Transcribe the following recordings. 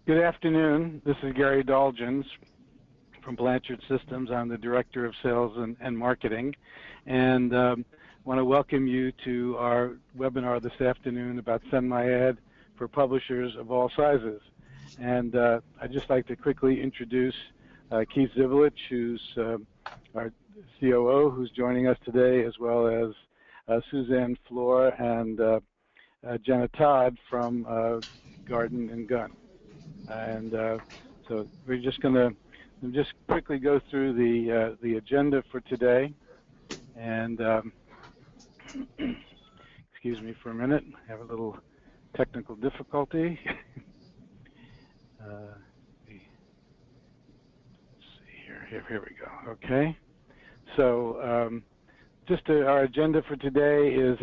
Good afternoon. This is Gary Dolgens from Blanchard Systems. I'm the Director of Sales and Marketing, and want to welcome you to our webinar this afternoon about SendMyAd for publishers of all sizes. And I'd just like to quickly introduce Keith Zivelich, who's our COO, who's joining us today, as well as Suzanne Flohr and Jenna Todd from Garden and Gun. And so we're just going to just quickly go through the agenda for today. And excuse me for a minute, I have a little technical difficulty. Let's see here we go. Okay. So our agenda for today is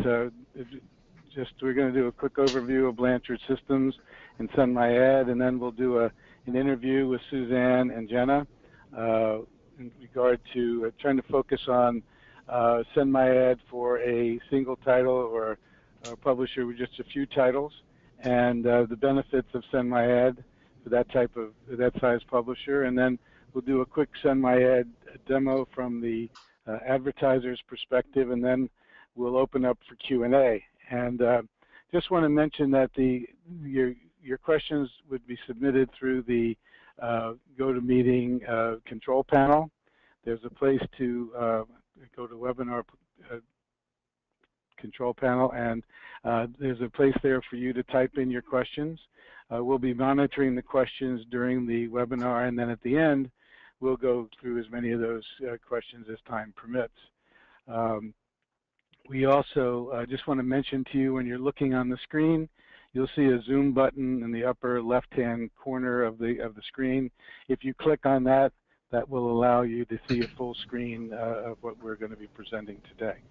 we're going to do a quick overview of Blanchard Systems and SendMyAd, and then we'll do an interview with Suzanne and Jenna in regard to trying to focus on SendMyAd for a single title or a publisher with just a few titles, and the benefits of SendMyAd for that size publisher. And then we'll do a quick SendMyAd demo from the advertiser's perspective, and then we'll open up for Q&A. And just want to mention that your questions would be submitted through the GoToMeeting control panel. There's a place to go to webinar control panel, and there's a place there for you to type in your questions. We'll be monitoring the questions during the webinar, and then at the end, we'll go through as many of those questions as time permits. We also just want to mention to you, when you're looking on the screen, you'll see a zoom button in the upper left-hand corner of the screen. If you click on that, that will allow you to see a full screen of what we're going to be presenting today.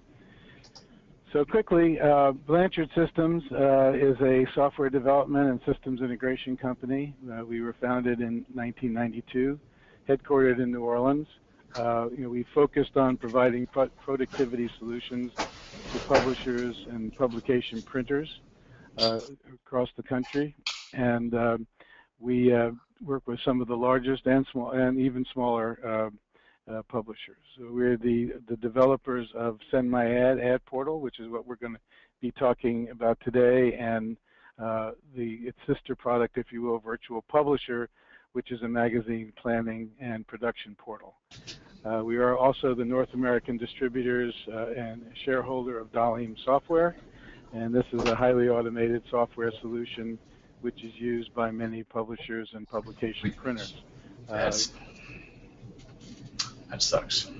So quickly, Blanchard Systems is a software development and systems integration company. We were founded in 1992, headquartered in New Orleans. We focused on providing productivity solutions to publishers and publication printers across the country, and we work with some of the largest and small and even smaller publishers. So we're the developers of SendMyAd ad portal, which is what we're going to be talking about today, and its sister product, if you will, Virtual Publisher, which is a magazine planning and production portal. We are also the North American distributors and shareholder of Dalim Software, and this is a highly automated software solution which is used by many publishers and publication printers. That sucks.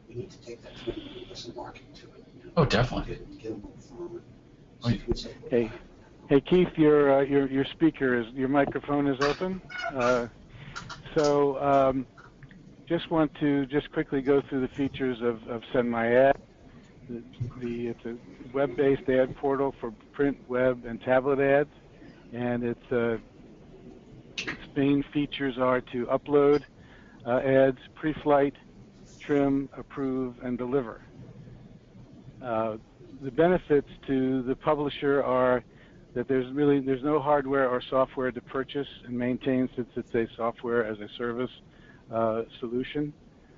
We need to take that and put some marketing to it. Oh, definitely. Hey Keith, your speaker your microphone is open. Just want to quickly go through the features of SendMyAd. It's a web-based ad portal for print, web, and tablet ads, and its main features are to upload ads, pre-flight, trim, approve, and deliver. The benefits to the publisher are that there's no hardware or software to purchase and maintain, since it's a software as a service solution,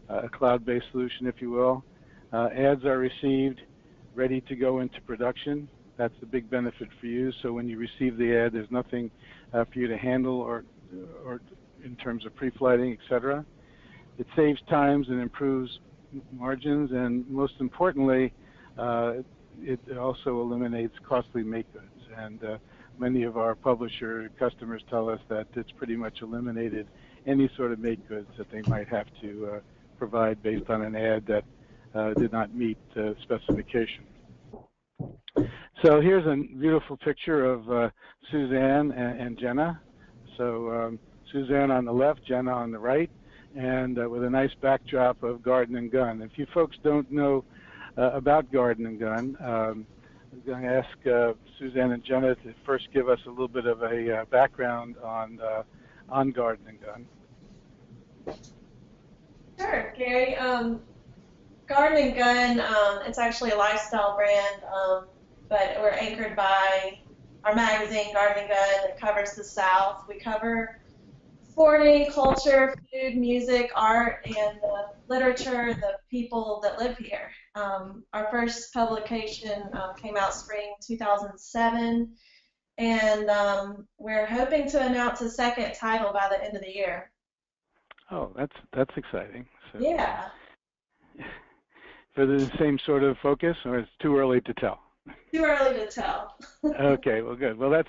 a cloud-based solution, if you will. Ads are received ready to go into production. That's the big benefit for you. So when you receive the ad, there's nothing for you to handle or in terms of pre-flighting, etc. It saves times and improves margins, and most importantly, it also eliminates costly make goods. And many of our publisher customers tell us that it's pretty much eliminated any sort of make goods that they might have to provide based on an ad that did not meet specification. So here's a beautiful picture of Suzanne and Jenna. So Suzanne on the left, Jenna on the right, and with a nice backdrop of Garden and Gun. If you folks don't know about Garden and Gun, I'm going to ask Suzanne and Jenna to first give us a little bit of a background on Garden and Gun. Sure, Gary. Garden and Gun, it's actually a lifestyle brand, but we're anchored by our magazine, Garden Gun, that covers the South. We cover sporting, culture, food, music, art, and literature, the people that live here. Our first publication came out spring 2007, and we're hoping to announce a second title by the end of the year. Oh, that's exciting. So, Yeah. For the same sort of focus, or it's too early to tell? Too early to tell. Okay, well, good. Well, that's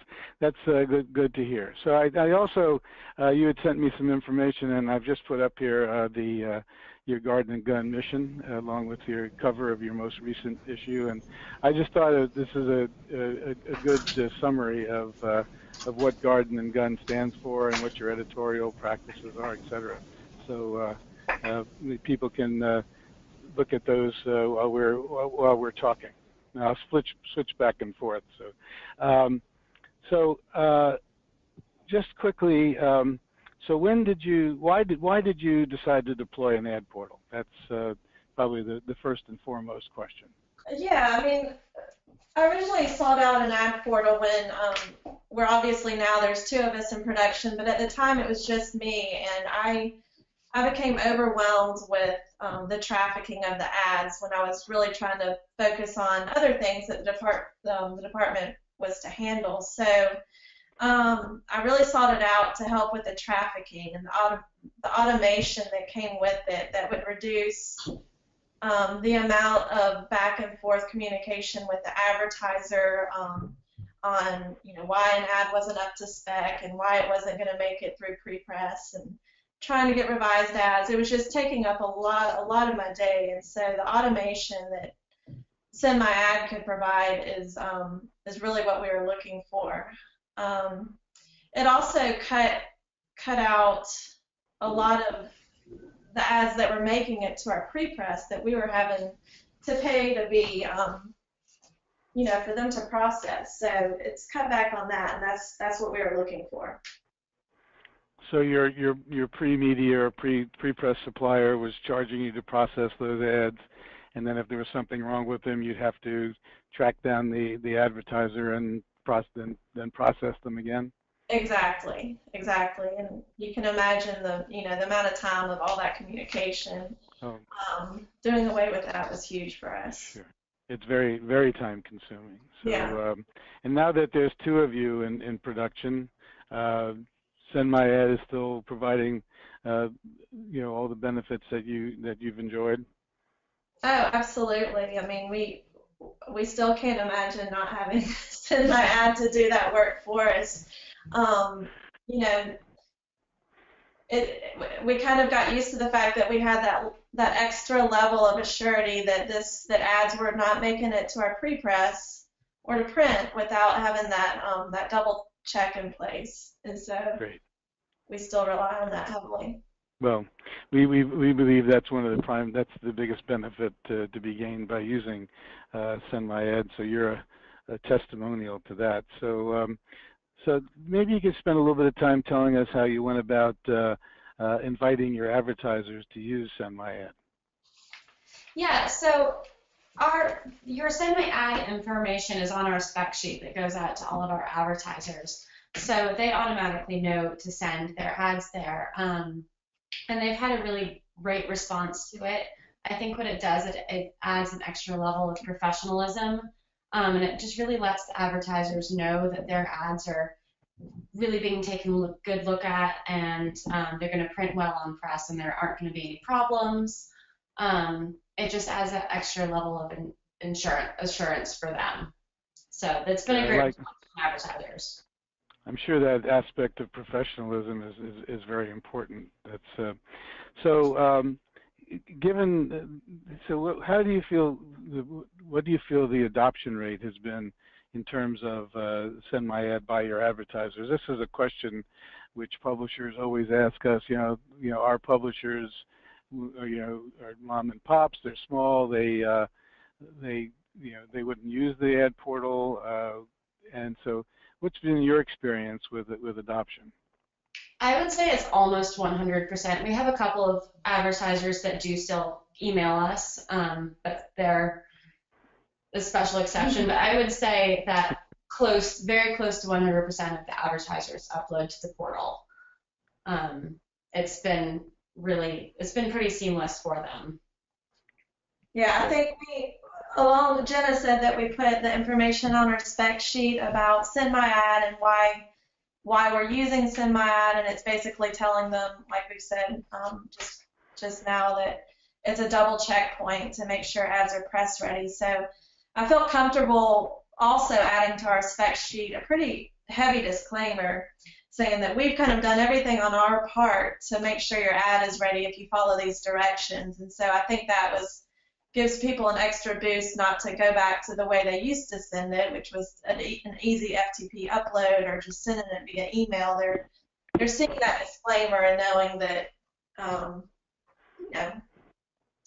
good to hear. So I also you had sent me some information, and I've just put up here your Garden and Gun mission along with your cover of your most recent issue, and I just thought this is a good summary of what Garden and Gun stands for and what your editorial practices are, et cetera. So people can look at those while we're talking. Now I'll switch back and forth. So, just quickly, so why did you decide to deploy an ad portal? That's probably the first and foremost question. Yeah, I mean, I originally sought out an ad portal when where obviously now there's two of us in production, but at the time it was just me, and I became overwhelmed with the trafficking of the ads when I was really trying to focus on other things that the department was to handle. So I really sought it out to help with the trafficking and the automation that came with it that would reduce the amount of back and forth communication with the advertiser on why an ad wasn't up to spec and why it wasn't going to make it through pre-press and trying to get revised ads. It was just taking up a lot of my day, and so the automation that SendMyAd could provide is really what we were looking for. It also cut out a lot of the ads that were making it to our pre-press that we were having to pay to be, for them to process. So it's cut back on that, and that's what we were looking for. So your pre-media or pre-press supplier was charging you to process those ads, and then if there was something wrong with them, you'd have to track down the advertiser and then process them again. Exactly, and you can imagine the amount of time of all that communication. Oh. Doing away with that was huge for us. Sure, it's very, very time consuming. So, yeah. And now that there's two of you in production. SendMyAd is still providing, all the benefits that you've enjoyed. Oh, absolutely. I mean, we still can't imagine not having SendMyAd to do that work for us. We kind of got used to the fact that we had that extra level of assurity that ads were not making it to our pre-press or to print without having that double check in place, and so Great. We still rely on that heavily. Well, we believe that's that's the biggest benefit to be gained by using SendMyAd. So you're a testimonial to that. So so maybe you could spend a little bit of time telling us how you went about inviting your advertisers to use SendMyAd. Yeah. So your SendMyAd information is on our spec sheet that goes out to all of our advertisers. So they automatically know to send their ads there. And they've had a really great response to it. I think what it does, it adds an extra level of professionalism. And it just really lets the advertisers know that their ads are really being taken a good look at, and they're going to print well on press, and there aren't going to be any problems. It just adds that extra level of assurance for them. So it's been a great response from advertisers. I'm sure that aspect of professionalism is very important. That's how do you feel? What do you feel the adoption rate has been in terms of SendMyAd by your advertisers? This is a question which publishers always ask us. Our publishers, are mom and pops. They're small. They wouldn't use the ad portal, and so. What's been your experience with adoption? I would say it's almost 100%. We have a couple of advertisers that do still email us, but they're a special exception. But I would say that very close to 100% of the advertisers upload to the portal. It's been pretty seamless for them. Yeah, I think Jenna said that we put the information on our spec sheet about SendMyAd and why we're using SendMyAd, and it's basically telling them, like we said just now, that it's a double checkpoint to make sure ads are press ready. So I feel comfortable also adding to our spec sheet a pretty heavy disclaimer saying that we've kind of done everything on our part to make sure your ad is ready if you follow these directions. And so I think that gives people an extra boost not to go back to the way they used to send it, which was an easy FTP upload or just sending it via email. They're seeing that disclaimer and knowing that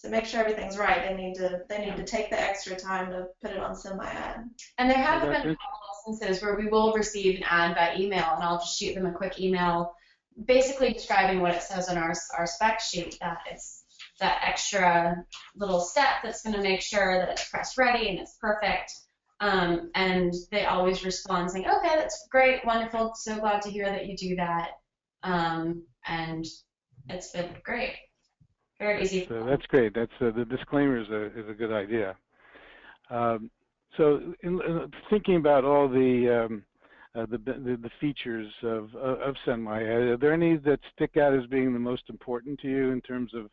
to make sure everything's right, they need to take the extra time to put it on SendMyAd. And there have been a couple instances where we will receive an ad by email, and I'll just shoot them a quick email basically describing what it says on our spec sheet, that it's that extra little step that's going to make sure that it's press ready and it's perfect. And they always respond saying, okay, that's great, wonderful, so glad to hear that you do that. And it's been great. Very easy. So that's great. That's the disclaimer is a good idea. So in thinking about all the features of SendMyAd, are there any that stick out as being the most important to you in terms of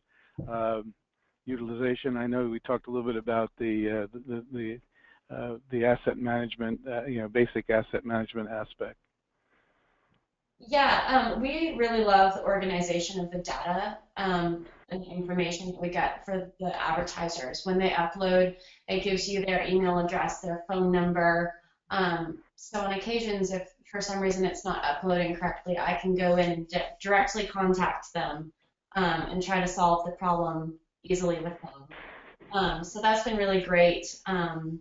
utilization? I know we talked a little bit about the asset management, basic asset management aspect. Yeah, we really love the organization of the data and the information that we get for the advertisers. When they upload, it gives you their email address, their phone number. So on occasions, if for some reason it's not uploading correctly, I can go in and directly contact them and try to solve the problem easily with them. So that's been really great. And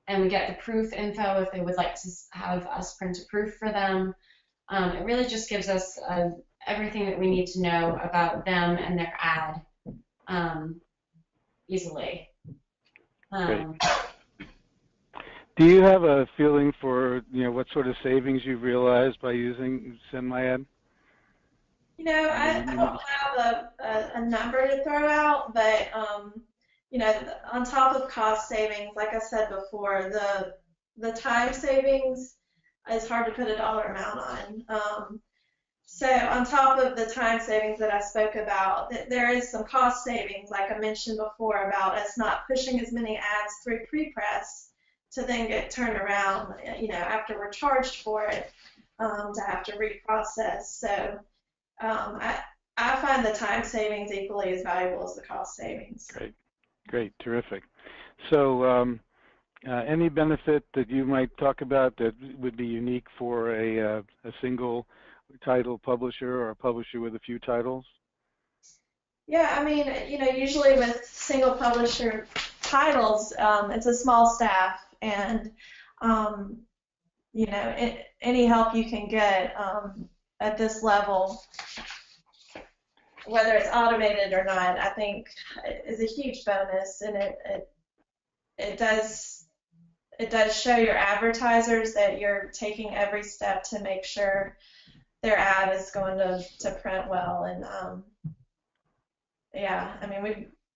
we get the proof info if they would like to have us print a proof for them. It really just gives us everything that we need to know about them and their ad easily. Do you have a feeling for what sort of savings you've realized by using SendMyAd? I don't have a number to throw out, but on top of cost savings, like I said before, the time savings is hard to put a dollar amount on. So on top of the time savings that I spoke about, there is some cost savings, like I mentioned before, about us not pushing as many ads through pre-press to then get turned around, after we're charged for it, to have to reprocess. So I find the time savings equally as valuable as the cost savings. Great, terrific. So any benefit that you might talk about that would be unique for a single title publisher or a publisher with a few titles? Yeah, I mean, usually with single publisher titles, it's a small staff, and any help you can get at this level, whether it's automated or not, I think is a huge bonus, and it does show your advertisers that you're taking every step to make sure their ad is going to print well. And yeah, I mean,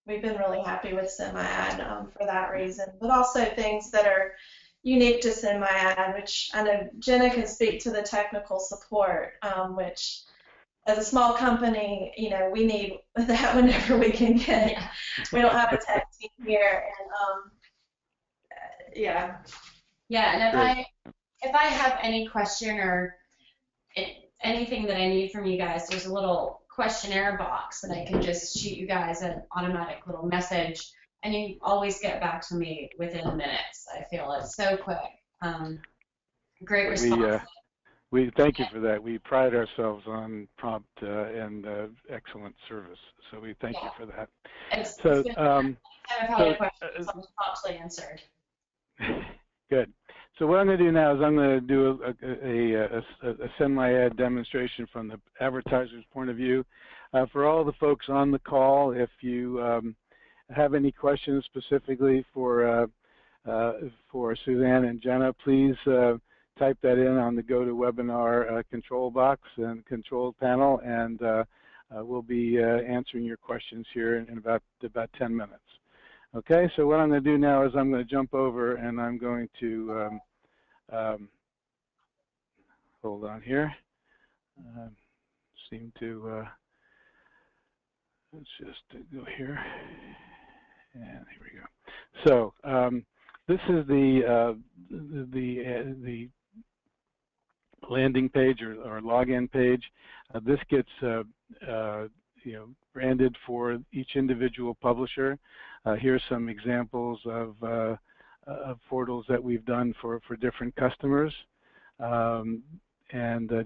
we've been really happy with SendMyAd for that reason, but also things that are unique to SendMyAd, which I know Jenna can speak to the technical support, which as a small company, we need that whenever we can get. Yeah. We don't have a tech team here, and yeah. Yeah, and if I have any question or anything that I need from you guys, there's a little questionnaire box that I can just shoot you guys an automatic little message, and you always get back to me within minutes. I feel it's so quick. Great response. We thank you for that. We pride ourselves on prompt and excellent service, so we thank you for that. It's promptly answered. Good. So what I'm going to do now is I'm going to do a SendMyAd demonstration from the advertiser's point of view. For all the folks on the call, if you have any questions specifically for for Suzanne and Jenna, please type that in on the GoToWebinar control box and control panel, and we'll be answering your questions here in about 10 minutes. Okay, so what I'm going to do now is I'm going to jump over and I'm going to hold on here. Seem to let's just go here, and here we go. So this is the landing page or login page. This gets branded for each individual publisher. Here's some examples of portals that we've done for different customers, and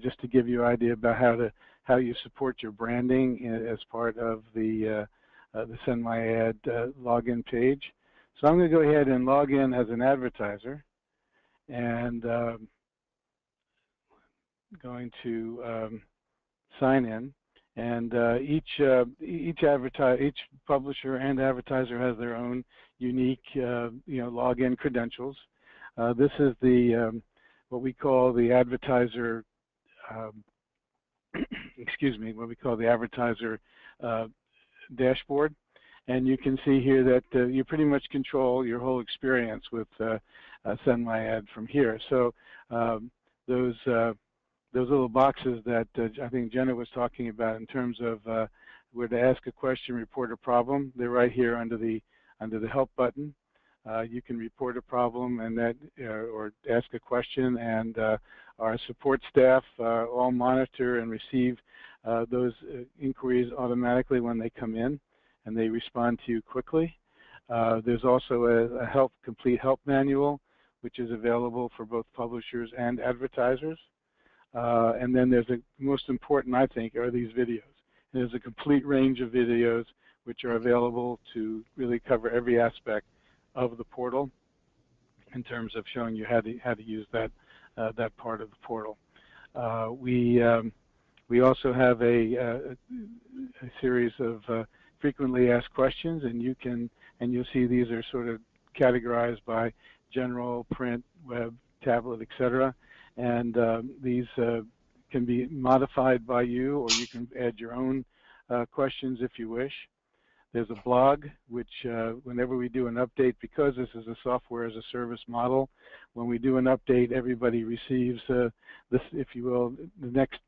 just to give you an idea about how you support your branding as part of the SendMyAd login page. So I'm going to go ahead and log in as an advertiser, and going to sign in. And each publisher and advertiser has their own unique, login credentials. This is the what we call the advertiser. What we call the advertiser dashboard, and you can see here that you pretty much control your whole experience with SendMyAd from here. So those little boxes that I think Jenna was talking about in terms of where to ask a question, report a problem, they're right here under the help button. You can report a problem and or ask a question, and our support staff all monitor and receive those inquiries automatically when they come in, and they respond to you quickly. There's also a complete help manual, which is available for both publishers and advertisers. And then there's most important, I think, are these videos. And there's a complete range of videos which are available to really cover every aspect of the portal in terms of showing you how to use that part of the portal. We also have a series of frequently asked questions, and you'll see these are sort of categorized by general, print, web, tablet, etc. And these can be modified by you, or you can add your own questions if you wish. There's a blog, which whenever we do an update, because this is a software as a service model, when we do an update, everybody receives this, if you will, the next,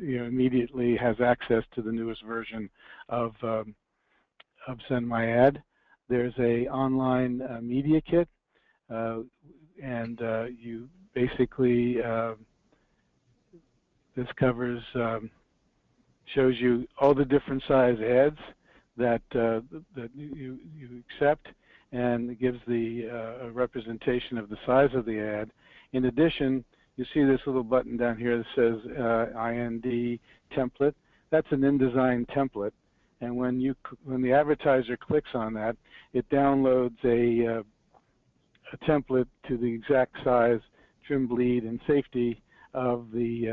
immediately has access to the newest version of SendMyAd. There's a online media kit, and you basically, this covers, shows you all the different size ads that you accept, and it gives the a representation of the size of the ad. In addition, you see this little button down here that says IND template. That's an InDesign template, and when the advertiser clicks on that, it downloads a template to the exact size, trim, bleed, and safety of the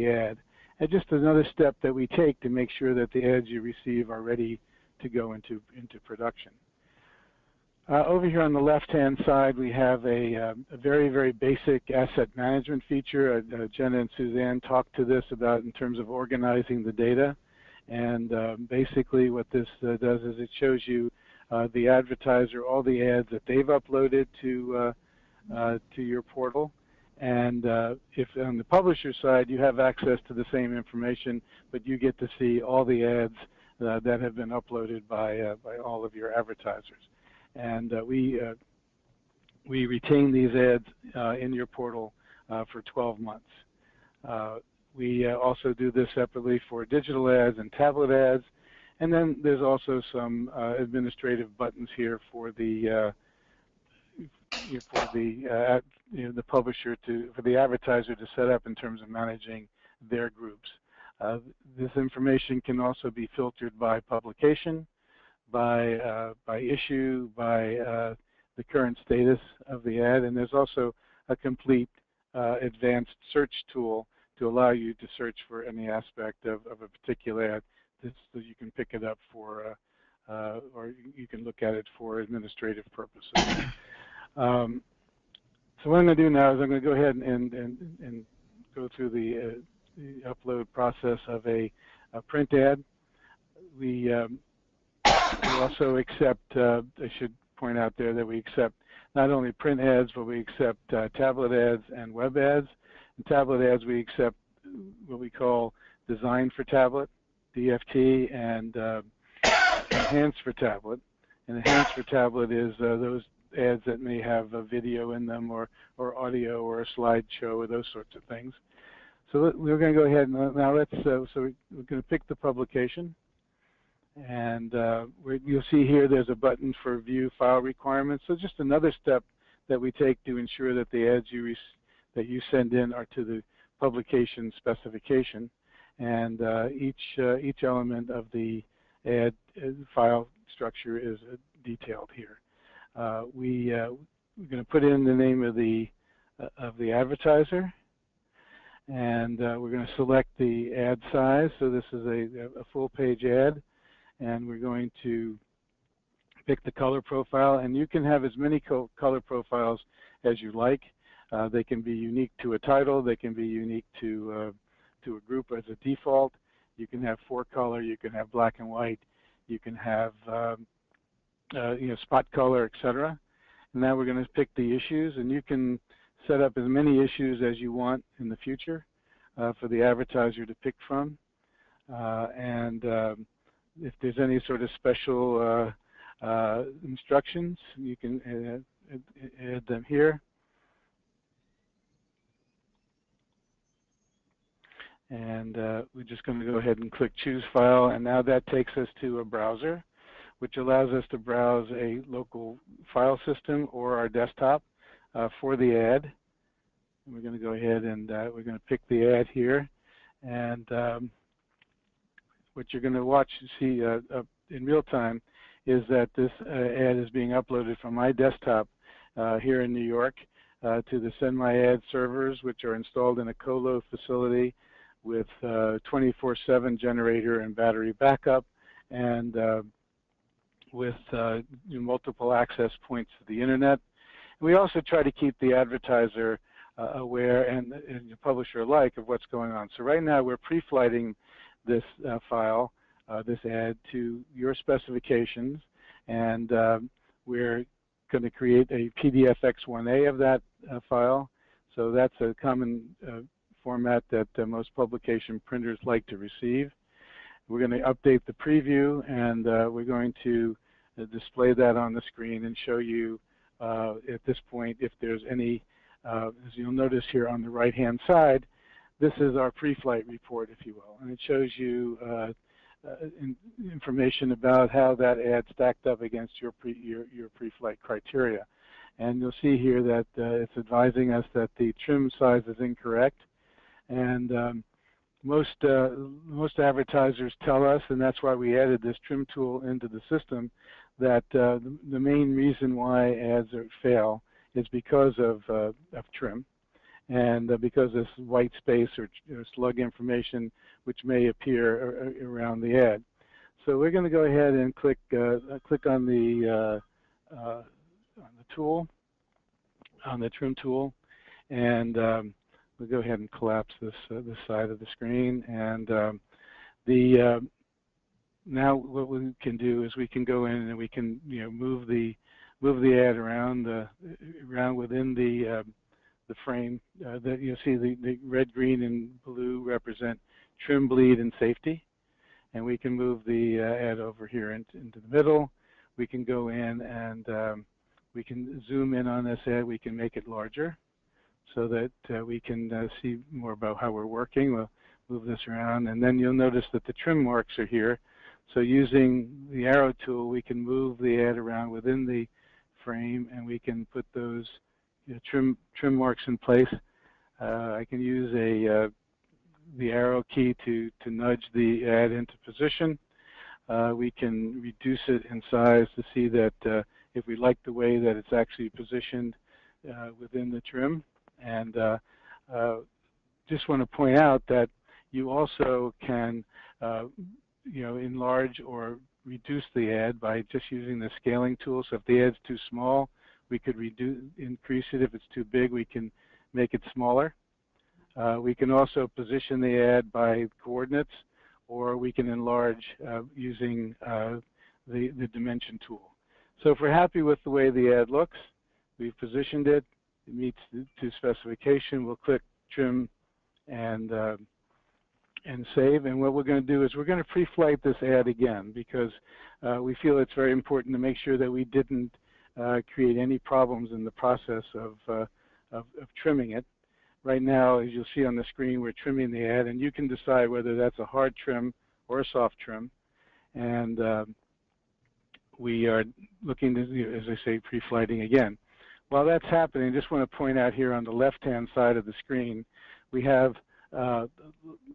ad. And just another step that we take to make sure that the ads you receive are ready to go into production. Over here on the left-hand side, we have a very, very basic asset management feature. Jenna and Suzanne talked to this about in terms of organizing the data. And basically what this does is it shows you the advertiser, all the ads that they've uploaded to your portal. And if on the publisher side, you have access to the same information, but you get to see all the ads that have been uploaded by all of your advertisers. And we retain these ads in your portal for 12 months. We also do this separately for digital ads and tablet ads. And then there's also some administrative buttons here for the publisher for the advertiser to set up in terms of managing their groups. This information can also be filtered by publication, by issue, by the current status of the ad, and there's also a complete advanced search tool to allow you to search for any aspect of a particular ad, so you can pick it up for, or you can look at it for administrative purposes. So what I'm going to do now is I'm going to go ahead and go through the upload process of a print ad. We also accept, I should point out there that we accept not only print ads, but we accept tablet ads and web ads. In tablet ads, we accept what we call Design for Tablet, DFT, and Enhanced for Tablet. And Enhanced for Tablet is those ads that may have a video in them or audio or a slideshow or those sorts of things. So we're going to go ahead and now let's, so we're going to pick the publication. And you'll see here there's a button for View File Requirements. So just another step that we take to ensure that the ads that you send in are to the publication specification. And each element of the ad file structure is detailed here. We're going to put in the name of the advertiser, and we're going to select the ad size. So this is a full-page ad, and we're going to pick the color profile. And you can have as many color profiles as you like. They can be unique to a title. They can be unique to a group as a default. You can have 4-color. You can have black and white. You can have spot color, etc. And now we're going to pick the issues, and you can set up as many issues as you want in the future for the advertiser to pick from. If there's any sort of special instructions, you can add them here. And we're just going to go ahead and click Choose File, and now that takes us to a browser, which allows us to browse a local file system or our desktop for the ad. And we're going to go ahead and we're going to pick the ad here. And what you're going to watch and see in real time is that this ad is being uploaded from my desktop here in New York to the SendMyAd servers, which are installed in a colo facility with 24/7 generator and battery backup, and with multiple access points to the internet. We also try to keep the advertiser aware and the publisher alike of what's going on. So right now we're pre-flighting this file, this ad, to your specifications, and we're going to create a PDF X1A of that file. So that's a common format that most publication printers like to receive. We're going to update the preview, and we're going to display that on the screen and show you at this point if there's any, as you'll notice here on the right-hand side, this is our pre-flight report, if you will, and it shows you information about how that ad stacked up against your pre-flight criteria. And you'll see here that it's advising us that the trim size is incorrect. And most advertisers tell us, and that's why we added this trim tool into the system, that the main reason why ads fail is because of trim, and because this white space or slug information which may appear around the ad. So we're going to go ahead and click on the tool, on the trim tool, and we'll go ahead and collapse this side of the screen. And now what we can do is we can go in and we can move the ad around within the frame. That you'll see the red, green, and blue represent trim, bleed, and safety. And we can move the ad over here into the middle. We can go in and we can zoom in on this ad. We can make it larger so that we can see more about how we're working. We'll move this around, and then you'll notice that the trim marks are here. So using the arrow tool, we can move the ad around within the frame, and we can put those trim marks in place. I can use the arrow key to nudge the ad into position. We can reduce it in size to see that if we like the way that it's actually positioned within the trim. And just want to point out that you also can enlarge or reduce the ad by just using the scaling tool. So if the ad's too small, We could increase it. If it's too big, we can make it smaller. We can also position the ad by coordinates, or we can enlarge using the dimension tool. So if we're happy with the way the ad looks, we've positioned it, it meets to specification, we'll click trim and save. And what we're going to do is we're going to pre-flight this ad again, because we feel it's very important to make sure that we didn't create any problems in the process of trimming it. Right now, as you'll see on the screen, we're trimming the ad, and you can decide whether that's a hard trim or a soft trim. And we are looking to, as I say, pre-flighting again. While that's happening, I just want to point out here on the left-hand side of the screen, we have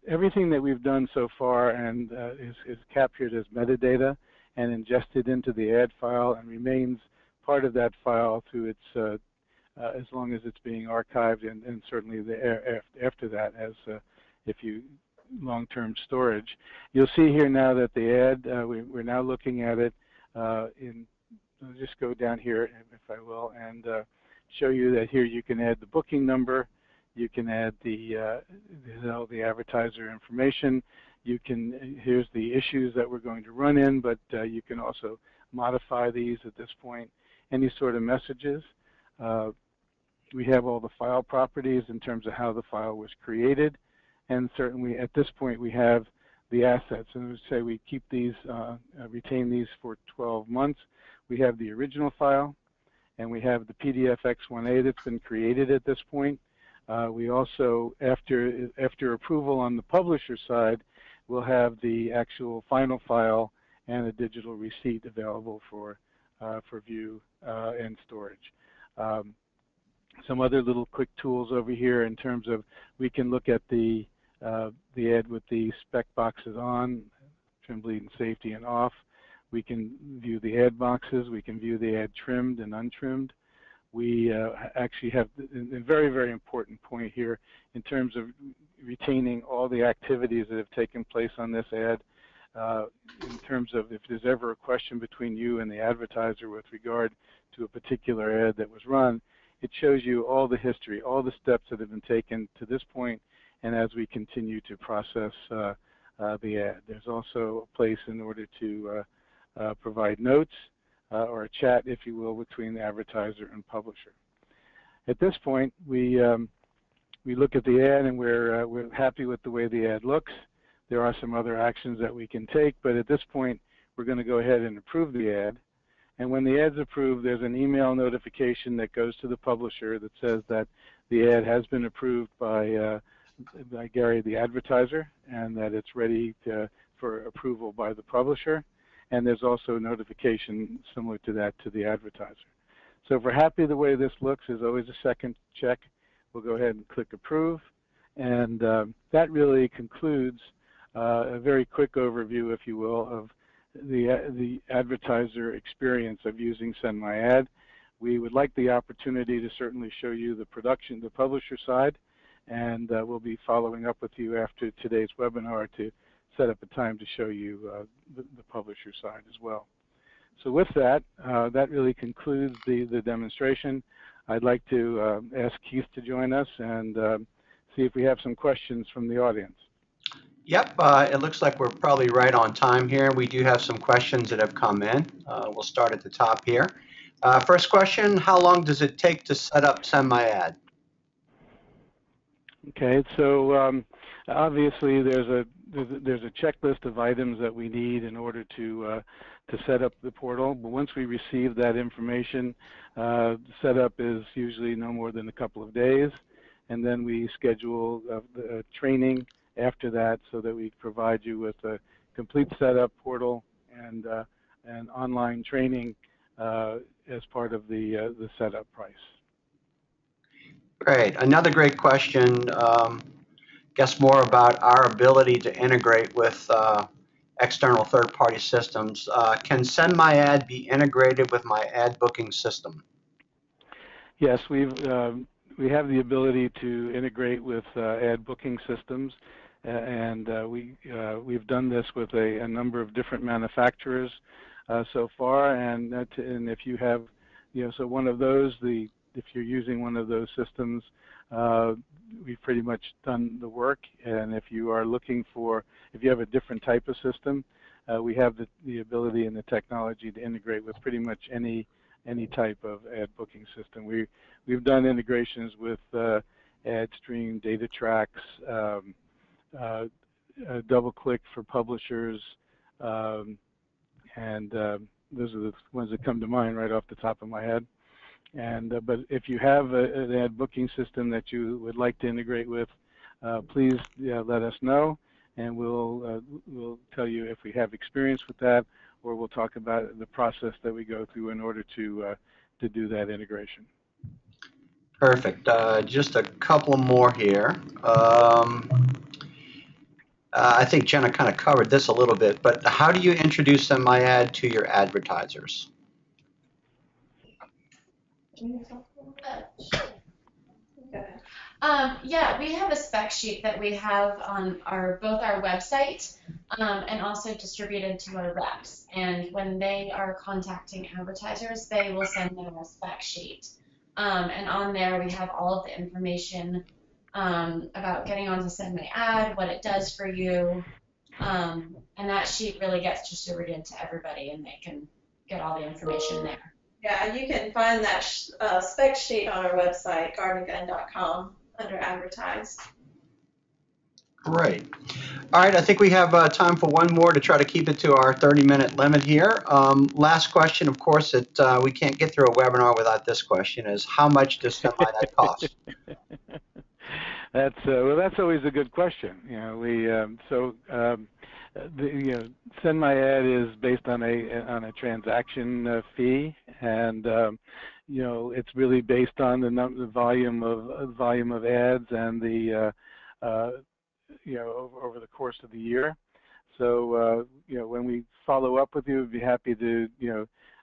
everything that we've done so far and is captured as metadata and ingested into the ad file and remains part of that file through its as long as it's being archived, and certainly after that, as if you long-term storage. You'll see here now that the ad, we're now looking at it I'll just go down here, if I will, and show you that here you can add the booking number, you can add the advertiser information, you can, here's the issues that we're going to run in, but you can also modify these at this point, any sort of messages. We have all the file properties in terms of how the file was created, and certainly at this point we have the assets. And we say we keep these, retain these for 12 months. We have the original file, and we have the PDF X1A that's been created at this point. We also, after approval on the publisher side, we'll have the actual final file and a digital receipt available for view and storage. Some other little quick tools over here in terms of we can look at the ad with the spec boxes on, trim, bleed, and safety, and off. We can view the ad boxes. We can view the ad trimmed and untrimmed. We actually have a very, very important point here in terms of retaining all the activities that have taken place on this ad. In terms of if there's ever a question between you and the advertiser with regard to a particular ad that was run, it shows you all the history, all the steps that have been taken to this point, and as we continue to process the ad. There's also a place in order to provide notes or a chat, if you will, between the advertiser and publisher. At this point, we look at the ad and we're happy with the way the ad looks. There are some other actions that we can take, but at this point, we're going to go ahead and approve the ad. And when the ad's approved, there's an email notification that goes to the publisher that says that the ad has been approved by Gary, the advertiser, and that it's ready for approval by the publisher. And there's also a notification similar to that to the advertiser. So if we're happy the way this looks, there's always a second check. We'll go ahead and click approve. And that really concludes a very quick overview, if you will, of the advertiser experience of using SendMyAd. We would like the opportunity to certainly show you the publisher side, and we'll be following up with you after today's webinar to set up a time to show you the publisher side as well. So with that, that really concludes the demonstration. I'd like to ask Keith to join us and see if we have some questions from the audience. Yep, it looks like we're probably right on time here. We do have some questions that have come in. We'll start at the top here. First question, how long does it take to set up SendMyAd? Okay, so obviously there's a checklist of items that we need in order to set up the portal. But once we receive that information, the setup is usually no more than a couple of days, and then we schedule training after that so that we provide you with a complete setup portal and online training as part of the setup price. Great. Another great question, guess more about our ability to integrate with external third-party systems. Can SendMyAd be integrated with my ad booking system? Yes, we have the ability to integrate with ad booking systems, and we've done this with a number of different manufacturers so far. And if you have so one of those, if you're using one of those systems, we've pretty much done the work. And if you are looking for, if you have a different type of system, we have the ability and the technology to integrate with pretty much any type of ad booking system. We've done integrations with AdStream, data tracks, DoubleClick for publishers, and those are the ones that come to mind right off the top of my head. And but if you have an ad booking system that you would like to integrate with, please let us know, and we'll tell you if we have experience with that, or we'll talk about the process that we go through in order to do that integration. Perfect. Just a couple more here. I think Jenna kind of covered this a little bit, but how do you introduce SendMyAd to your advertisers? Yeah, we have a spec sheet that we have on both our website and also distributed to our reps. And when they are contacting advertisers, they will send them a spec sheet. And on there, we have all of the information about getting onto SendMyAd, what it does for you. And that sheet really gets distributed to everybody, and they can get all the information there. Yeah, you can find that spec sheet on our website, gardengun.com, under Advertise. Great. All right, I think we have time for one more to try to keep it to our 30-minute limit here. Last question, of course, that we can't get through a webinar without this question is, how much does SendMyAd cost? That's always a good question. SendMyAd is based on a transaction fee, and it's really based on the volume of ads and the over the course of the year. So when we follow up with you, we'd be happy to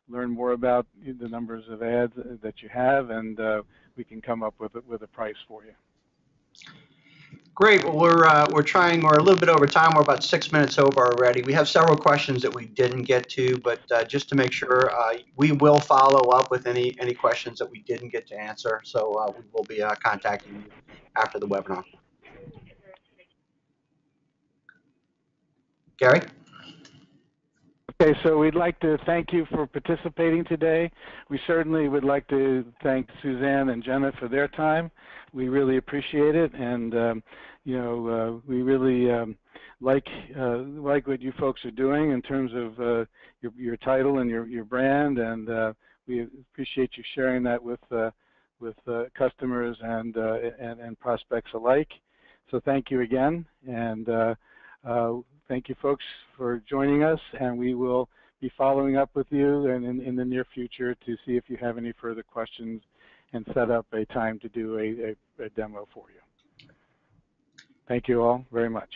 learn more about the numbers of ads that you have, and we can come up with a price for you. Great. Well, we're a little bit over time. We're about 6 minutes over already. We have several questions that we didn't get to, but just to make sure, we will follow up with any questions that we didn't get to answer. So we will be contacting you after the webinar. Gary? Okay, so we'd like to thank you for participating today. We certainly would like to thank Suzanne and Jenna for their time. We really appreciate it, and we really like what you folks are doing in terms of your title and your brand, and we appreciate you sharing that with customers and prospects alike. So thank you again, and thank you folks for joining us, and we will be following up with you in the near future to see if you have any further questions and set up a time to do a demo for you. Thank you all very much.